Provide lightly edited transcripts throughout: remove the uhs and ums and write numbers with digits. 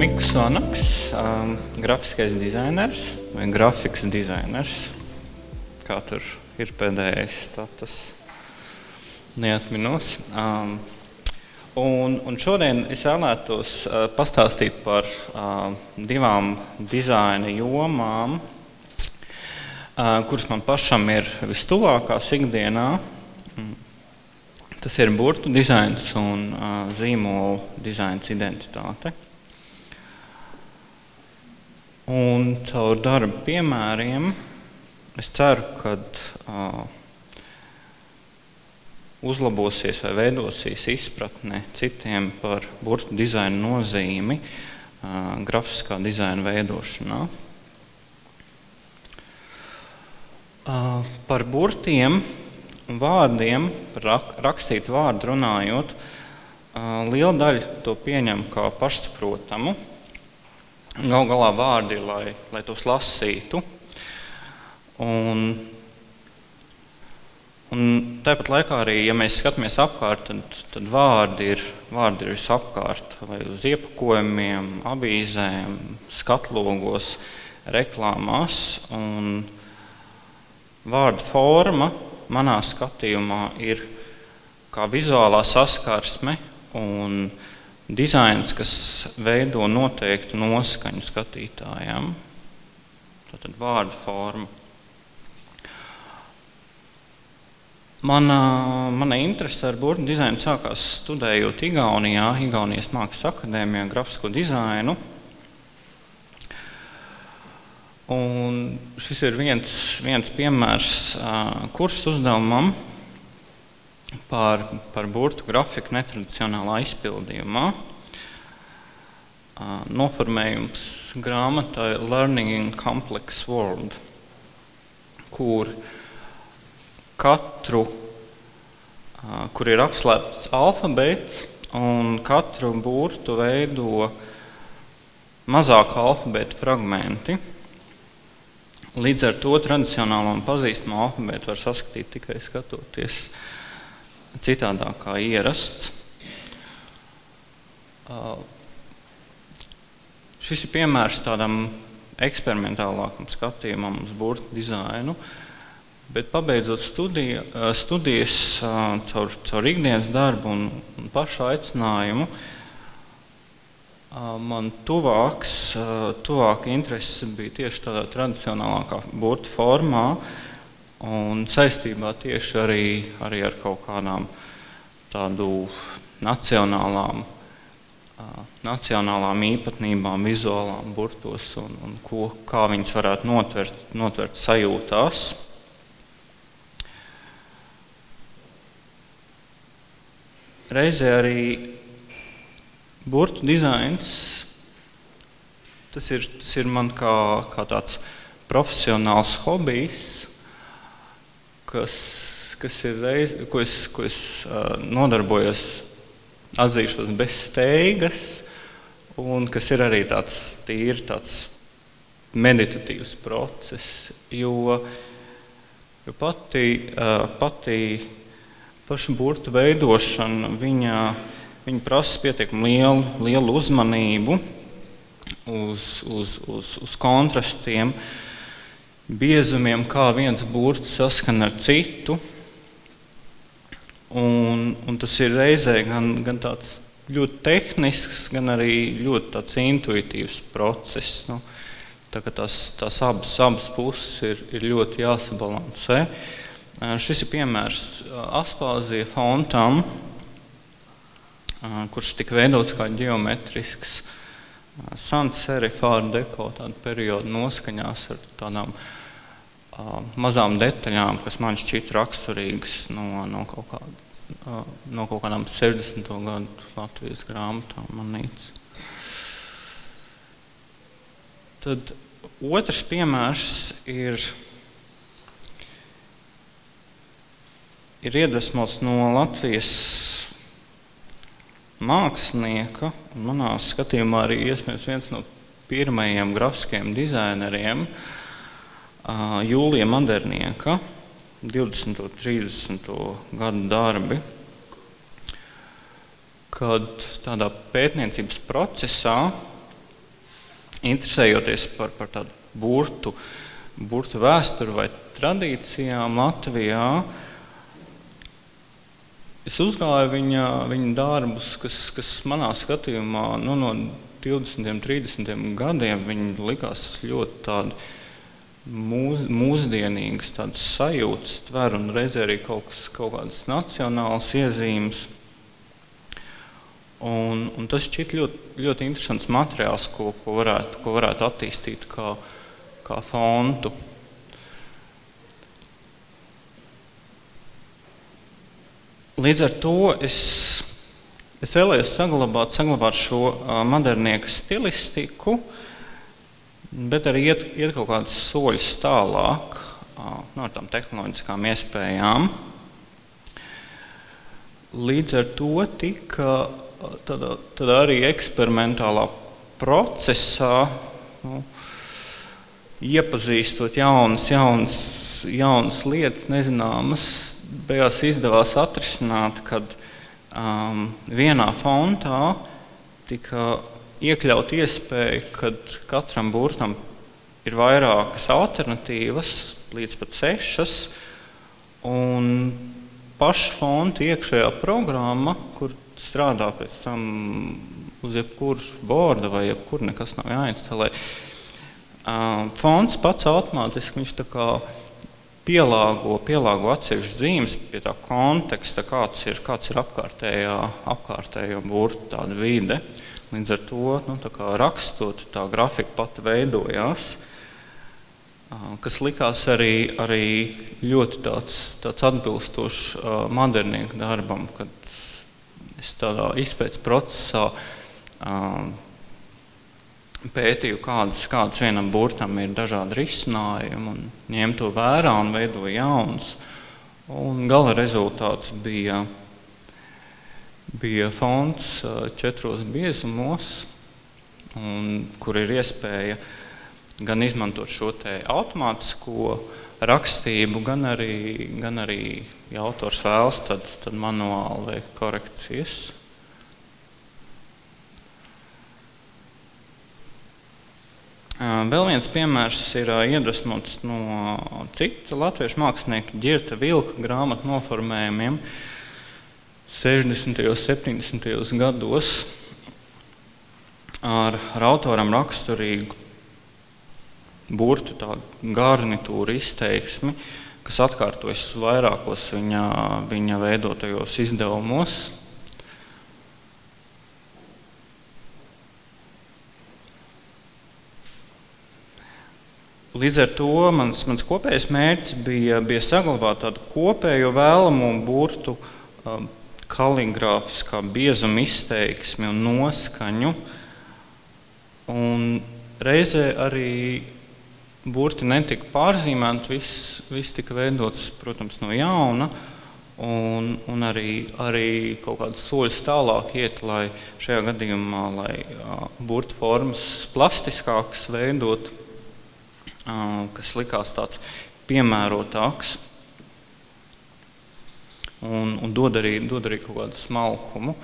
Mikls Vanaks, grafiskais dizainers vai grafikas dizainers, kā tur ir pēdējais status, neatminos. Un šodien es vēlētos pastāstīt par divām dizaina jomām, kuras man pašam ir vistuvākās ikdienā. Tas ir burtu dizains un zīmolu dizains identitāte. Un caur darba piemēriem es ceru, ka uzlabosies vai veidosies izpratne citiem par burtu dizaina nozīmi grafiskā dizaina veidošanā. Par burtiem un vārdiem, par rakstītu vārdu runājot, liela daļa to pieņem kā pašsaprotamu. Galu galā vārdi ir, lai tos lasītu. Un tāpat laikā arī, ja mēs skatāmies apkārt, tad vārdi ir visapkārt, vai uz iepakojumiem, avīzēm, skatlogos, reklāmās. Un vārdu forma manā skatījumā ir kā vizuālā saskarsme un dizains, kas veido noteiktu noskaņu skatītājam. Tātad vārdu forma. Mana interese ar burtu dizainu sākās studējot Igaunijas Mākslas akadēmijā grafisko dizainu. Un šis ir viens piemērs kursa uzdevumam par burtu grafiku netradicionālā izpildījumā. Noformējums grāmatai Learning in Complex World, kur ir apslēpts alfabēts, un katru burtu veido mazāku alfabēta fragmenti. Līdz ar to tradicionālo un pazīstamo alfabētu var saskatīt tikai skatoties citādāk kā ierasts. Šis ir piemērs tādam eksperimentālākam skatījumam uz burtu dizainu, bet pabeidzot studijas caur ikdienas darbu un pašu aicinājumu, man tuvāk interese bija tieši tādā tradicionālākā burtu formā un saistībā tieši arī ar kaut kādām tādu nacionālām īpatnībām, vizuālām burtos un kā viņas varētu notvert sajūtās. Reizē arī burtu dizains, tas ir man kā tāds profesionāls hobijs, ko es nodarbojos, atzīšos, bez steigas, un kas ir arī tāds meditatīvs process, jo paša burtu veidošana, viņa prasa pietiekami lielu uzmanību uz kontrastiem, biezumiem, kā viens burts saskan ar citu. Un tas ir reizē gan tāds ļoti tehnisks, gan arī ļoti tāds intuitīvs process. Tā kā tās abas puses ir ļoti jāsabalansē. Šis ir piemērs Aspāzija fontam, kurš tika veidots kā ģeometrisks sans serif art deco, tāda perioda noskaņās ar tādām mazām detaļām, kas man šķiet raksturīgas no kaut kādām 60. gadu Latvijas grāmatām manīts. Tad otrs piemērs ir iedvesmots no Latvijas mākslinieka, un manā skatījumā arī iespējams viens no pirmajiem grafiskiem dizaineriem, Jūlija Madernieka, 20. un 30. gadu darbi, kad tādā pētniecības procesā interesējoties par tādu burtu vēsturi vai tradīcijām Latvijā, es uzgāju viņa darbus, kas manā skatījumā no 20, 30 gadiem viņi likās ļoti tādi mūsdienīgas, tādas sajūtas tver un reizē arī kaut kādas nacionālas iezīmes. Un tas šķiet ļoti interesants materiāls, ko varētu attīstīt kā fontu. Līdz ar to es vēlējos saglabāt šo modernieka stilistiku, bet arī iet kaut kādas soļus tālāk ar tām tehnoloģiskām iespējām. Līdz ar to tika tad arī eksperimentālā procesā, iepazīstot jaunas lietas, nezināmas, beigās izdevās atrisināt, kad vienā fontā tika iekļaut iespēja, kad katram burtam ir vairākas alternatīvas, līdz pat 6, un paša fonta iekšējā programma, kur strādā pēc tam uz jebkuras borda vai jebkur nekas nav jāinstalē. Fonts pats automātiski viņš tā kā pielāgo atsevišķas zīmes pie tā konteksta, kāds ir apkārtējo burtu tāda vide. Līdz ar to, tā kā rakstot, tā grafika pati veidojās, kas likās arī ļoti tāds atbilstošs modernieku darbam, kad es tādā izpētes procesā pētīju, kādas vienam burtam ir dažādi risinājumi, un ņēmu to vērā un veidoju jaunus. Un gala rezultāts bija fonts 4 biezumos, kur ir iespēja gan izmantot šo te automātisko rakstību, gan arī, ja autors vēlas, tad manuāli veikt korekcijas. Vēl viens piemērs ir iedvesmots no cita latviešu mākslinieka Ģirta Vilka grāmatu noformējumiem 60. un 70. gados ar autoram raksturīgu burtu tādu garnitūru izteiksmi, kas atkārtojas vairākos viņa veidotajos izdevumos. Līdz ar to mans kopējais mērķis bija saglabāt tādu kopējo vēlamo burtu kaligrāfiskā biezuma izteiksmi un noskaņu. Un reizē arī burti netika pārzīmēti, viss tika veidots, protams, no jauna. Un arī kaut kādas soļus tālāk iet, lai šajā gadījumā, burtu formas plastiskākas veidot, kas likās tāds piemērotāks un dod arī kaut kādu smalkumu.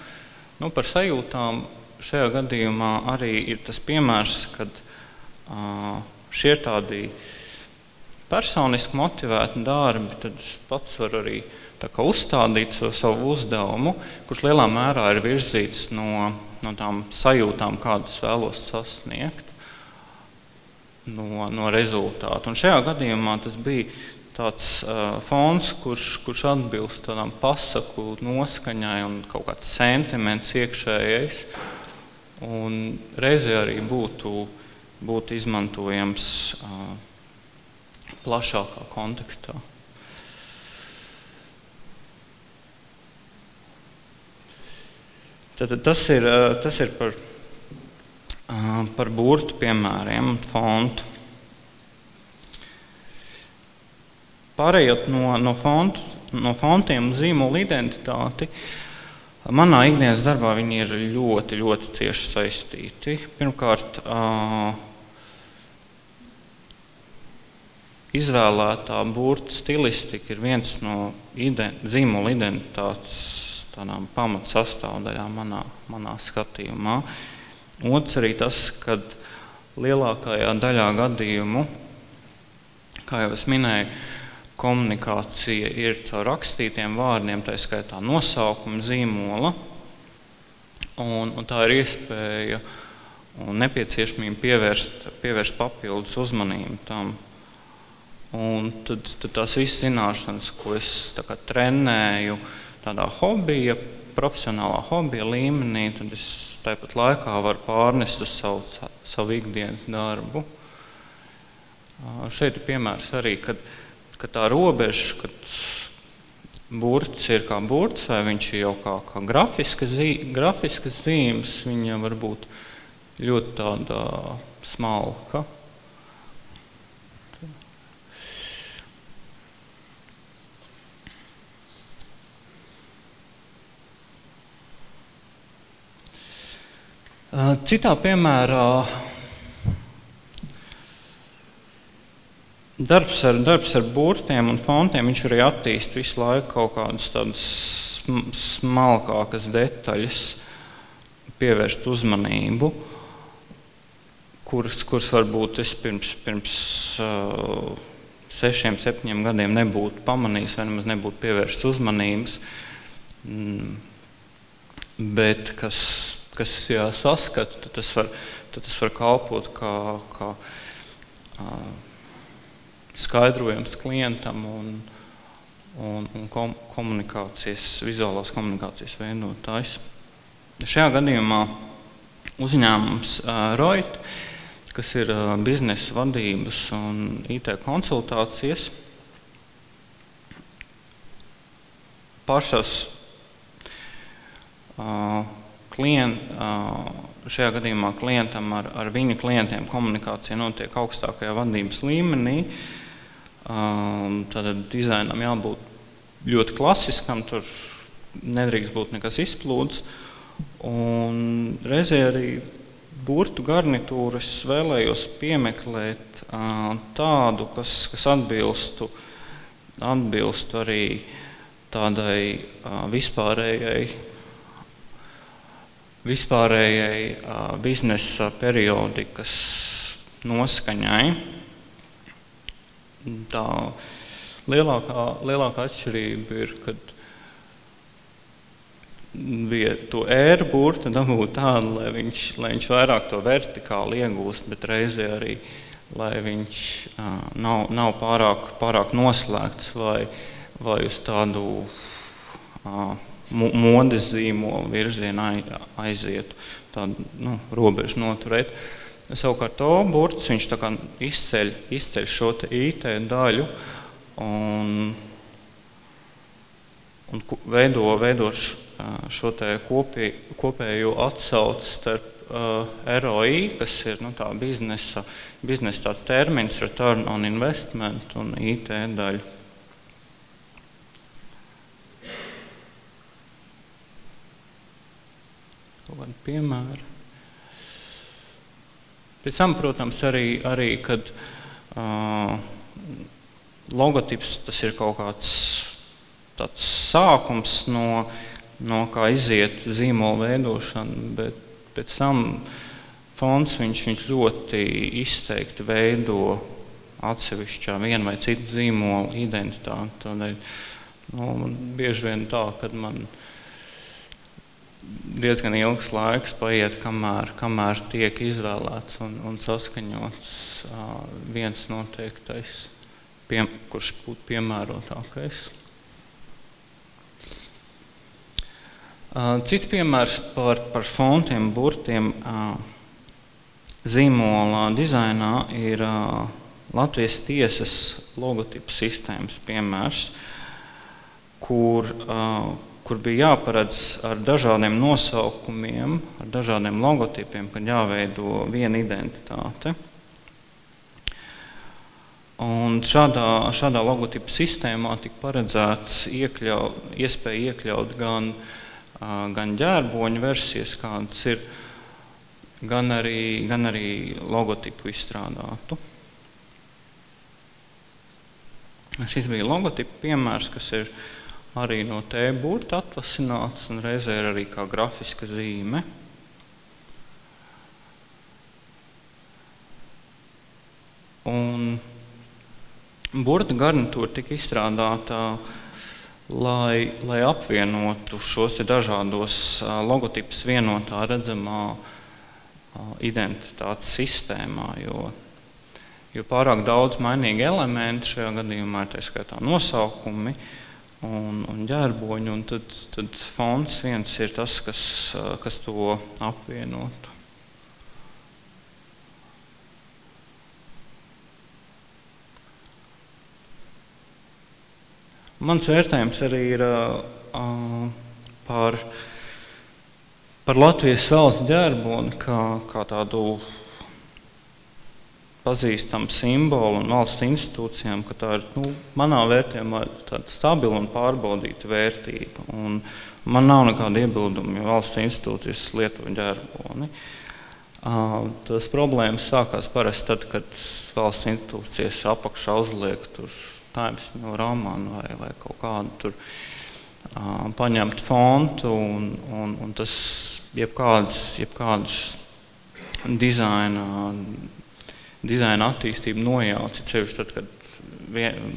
Par sajūtām šajā gadījumā arī ir tas piemērs, kad šie ir tādi personiski motivēti darbi, tad es pats varu arī tā kā uzstādīt savu uzdevumu, kurš lielā mērā ir virzīts no tām sajūtām, kādas vēlos sasniegt. No rezultātu. Un šajā gadījumā tas bija tāds fons, kurš atbilst tādām pasaku noskaņai un kaut kāds sentiments iekšējais. Un reizē arī būtu izmantojams plašākā kontekstā. Tātad tas ir par burtu piemēriem un fontu. Pārējot no fontiem un zīmola identitāti, manā ikdienas darbā viņi ir ļoti, ļoti cieši saistīti. Pirmkārt, izvēlētā burta stilistika ir viens no zīmola identitātes tādām pamatsastāvdaļām manā skatījumā. Otrs arī tas, kad lielākajā daļā gadījumu, kā jau es minēju, komunikācija ir caur rakstītiem vārdiem, tā skaitā nosaukuma, zīmola, un tā ir iespēja un nepieciešamība pievērst papildus uzmanību tam. Un tad tās visas zināšanas, ko es trenēju tādā hobija, profesionālā hobija līmenī, tad es tāpat laikā varu pārnest uz savu ikdienas darbu. Šeit ir piemērs arī, kad tā robeža, kad burts ir kā burts, vai viņš ir jau kā grafiskas zīmes, viņa var būt ļoti tāda smalka. Citā piemērā darbs ar burtiem un fontiem, viņš arī attīst visu laiku kaut kādas tādas smalkākas detaļas, pievērst uzmanību, kuras varbūt es pirms 6-7 gadiem nebūtu pamanījis vai nemaz nebūtu pievērsts uzmanības, bet kas saskata, tad tas var kalpot kā skaidrojums klientam un vizuālās komunikācijas veidotājs. Šajā gadījumā uzņēmums Roit, kas ir biznesa vadības un IT konsultācijas, pašas šajā gadījumā klientam ar viņu klientiem komunikācija notiek augstākajā vadības līmenī. Tātad dizainam jābūt ļoti klasiskam, tur nedrīkst būt nekas izplūdes. Un reizē arī burtu garnitūru es vēlējos piemeklēt tādu, kas atbilstu arī tādai vispārējai biznesa periodikas noskaņai. Tā lielākā atšķirība ir, kad bija to ēra burta dabūt tādu, lai viņš vairāk to vertikāli iegūst, bet reizē arī, lai viņš nav pārāk noslēgts vai uz tādu modes zīmolu virzienā aizietu, tādu robežu noturēt. Savukārt to burts, viņš tā kā izceļ šo te IT daļu un veido šo te kopējo atsauci starp ROI, kas ir tā biznesa tāds termins, return on investment, un IT daļu. Kaut kādi piemēri. Pēc tam, protams, arī kad logotips, tas ir kaut kāds tāds sākums no kā iziet zīmola veidošana, bet pēc tam fonts viņš ļoti izteikti veido atsevišķā viena vai cita zīmola identitāti. Tādēļ bieži vien tā, kad man diezgan ilgs laiks paiet, kamēr tiek izvēlēts un saskaņots viens noteiktais, kurš būtu piemērotākais. Cits piemērs par fontiem, burtiem zīmola dizainā ir Latvijas tiesas logotipu sistēmas piemērs, kur bija jāparedz ar dažādiem nosaukumiem, ar dažādiem logotipiem, kad jāveido viena identitāte. Un šādā logotipu sistēmā tika paredzēts iespēja iekļaut gan ģērboņu versijas, kādas ir, gan arī logotipu izstrādātu. Šis bija logotipu piemērs, kas ir arī no T burta atvasināts un reizē ir arī kā grafiska zīme. Un burta garnitūra tika izstrādāta, lai apvienotu šos dažādos logotipus vienotā redzamā identitātes sistēmā, jo pārāk daudz mainīgi elementi šajā gadījumā ir tā skaitā nosaukumi un ģerboņi, un tad fonts viens ir tas, kas to apvienotu. Mans vērtējums arī ir par Latvijas valsts ģerboni kā tādu pazīstamu simbolu un valsts institūcijām, ka tā ir, manā vērtējumā, tāda stabila un pārbaudīta vērtība. Un man nav nekāda iebilduma, ja valsts institūcijas lieto ģerboni. Tas problēmas sākās parasti tad, kad valsts institūcijas apakšā uzliek tur Times New Roman vai kaut kādu tur paņemt fontu un tas jebkādas dizaina attīstību nojauc, ceļš tad, kad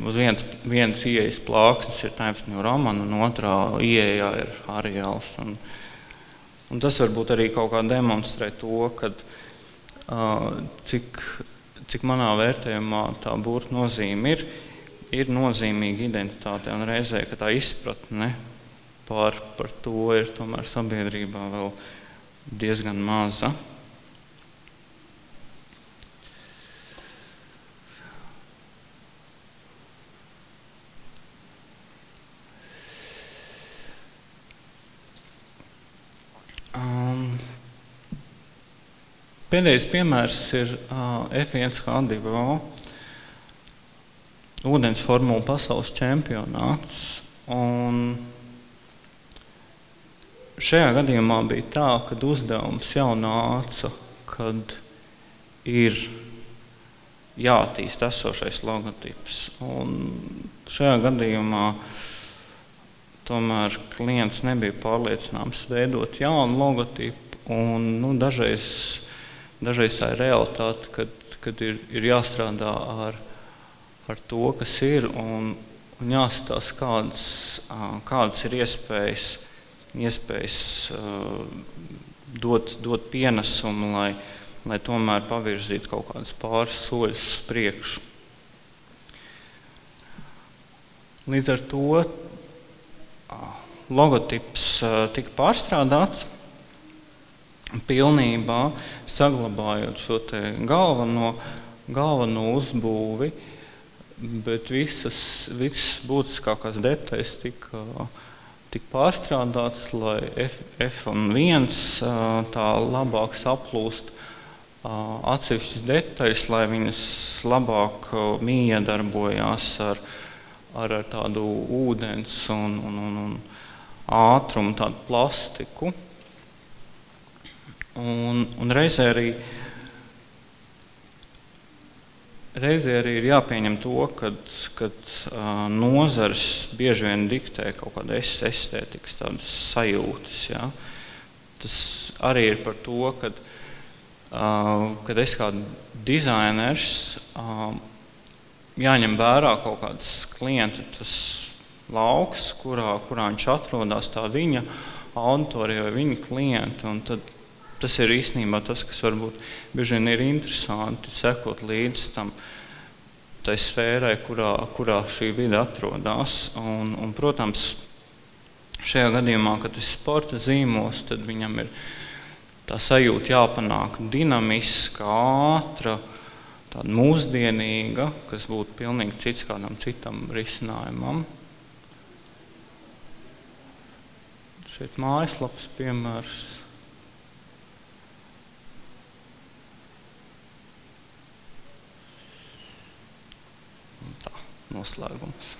uz viens ieejas plāksnes ir Times New Roman un otrā ieejā ir Arials. Un tas varbūt arī kaut kā demonstrē to, kad cik manā vērtējumā tā burta nozīme ir nozīmīga identitāte un reizē, ka tā izpratne par to ir tomēr sabiedrībā vēl diezgan maza. Pēdējais piemērs ir F1H2O ūdens formula pasaules čempionāts. Un šajā gadījumā bija tā, kad uzdevums jau nāca, kad ir jāattīst esošais logotips. Un šajā gadījumā tomēr klients nebija pārliecināms veidot jaunu logotipu. Un dažreiz tā ir realitāte, kad ir jāstrādā ar to, kas ir, un jāskatās, kādas ir iespējas dot pienesumu, lai tomēr pavirzītu kaut kādus pāris soļus uz priekšu. Līdz ar to logotips tika pārstrādāts, pilnībā saglabājot šo te galveno uzbūvi, bet visas būtiskākās detaļas tika pārstrādāts, lai F1 tā labāk saplūst atsevišķas detaļas, lai viņas labāk miedarbojās ar tādu ūdens un ātrumu, tādu plastiku. Un reizē arī ir jāpieņem to, kad nozares bieži vien diktē kaut kāda estētikas tādas sajūtas. Ja? Tas arī ir par to, kad es kā dizainers jāņem vērā kaut kāds klienta tas lauks, kurā viņš atrodas, tā viņa auditorija vai viņa klienta. Un tad tas ir īstenībā tas, kas varbūt bieži vien ir interesanti sekot līdz tai sfērai, kurā šī vide atrodas. Un, protams, šajā gadījumā, kad tas ir sporta zīmols, tad viņam ir tā sajūta jāpanāk dinamiska, ātra, tāda mūsdienīga, kas būtu pilnīgi cits kādam citam risinājumam. Šeit mājaslapas piemērs. Tā, noslēgums.